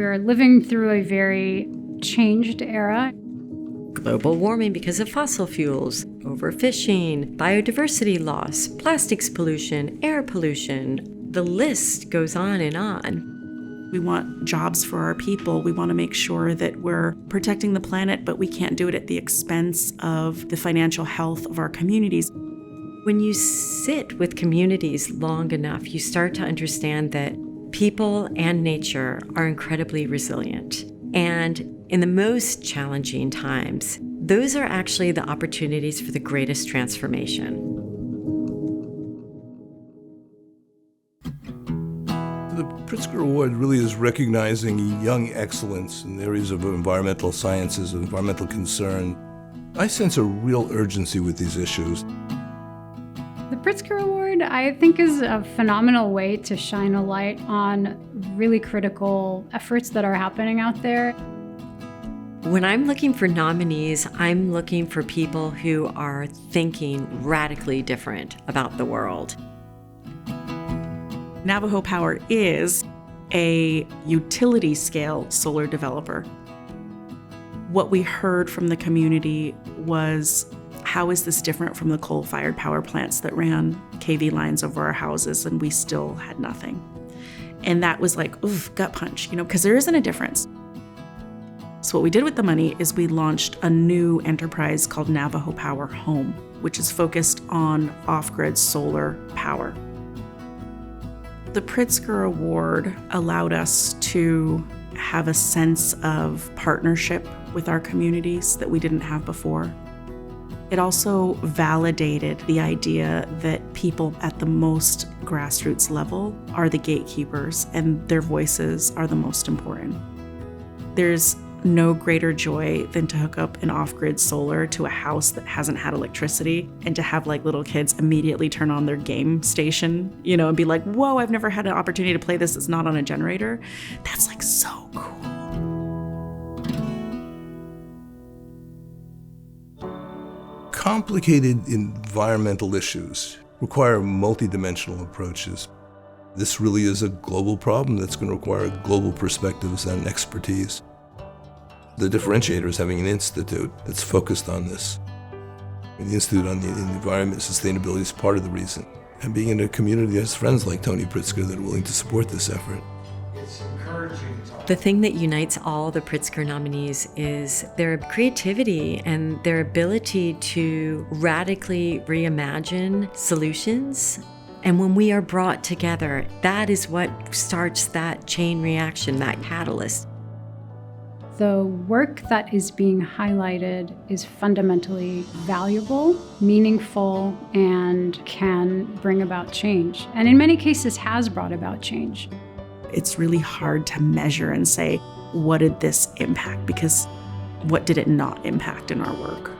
We're living through a very changed era. Global warming because of fossil fuels, overfishing, biodiversity loss, plastics pollution, air pollution. The list goes on and on. We want jobs for our people. We want to make sure that we're protecting the planet, but we can't do it at the expense of the financial health of our communities. When you sit with communities long enough, you start to understand that people and nature are incredibly resilient. And in the most challenging times, those are actually the opportunities for the greatest transformation. The Pritzker Award really is recognizing young excellence in areas of environmental sciences, of environmental concern. I sense a real urgency with these issues. The Pritzker Award, I think, is a phenomenal way to shine a light on really critical efforts that are happening out there. When I'm looking for nominees, I'm looking for people who are thinking radically different about the world. Navajo Power is a utility-scale solar developer. What we heard from the community was, how is this different from the coal-fired power plants that ran KV lines over our houses and we still had nothing? And that was like, oof, gut punch, because there isn't a difference. So what we did with the money is we launched a new enterprise called Navajo Power Home, which is focused on off-grid solar power. The Pritzker Award allowed us to have a sense of partnership with our communities that we didn't have before. It also validated the idea that people at the most grassroots level are the gatekeepers and their voices are the most important. There's no greater joy than to hook up an off-grid solar to a house that hasn't had electricity and to have little kids immediately turn on their game station, and be like, whoa, I've never had an opportunity to play this. It's not on a generator. That's so cool. Complicated environmental issues require multidimensional approaches. This really is a global problem that's going to require global perspectives and expertise. The differentiator is having an institute that's focused on this. And the Institute on the Environment Sustainability is part of the reason. And being in a community that has friends like Tony Pritzker that are willing to support this effort. It's encouraging. The thing that unites all the Pritzker nominees is their creativity and their ability to radically reimagine solutions. And when we are brought together, that is what starts that chain reaction, that catalyst. The work that is being highlighted is fundamentally valuable, meaningful, and can bring about change. And in many cases has brought about change. It's really hard to measure and say, what did this impact? Because what did it not impact in our work?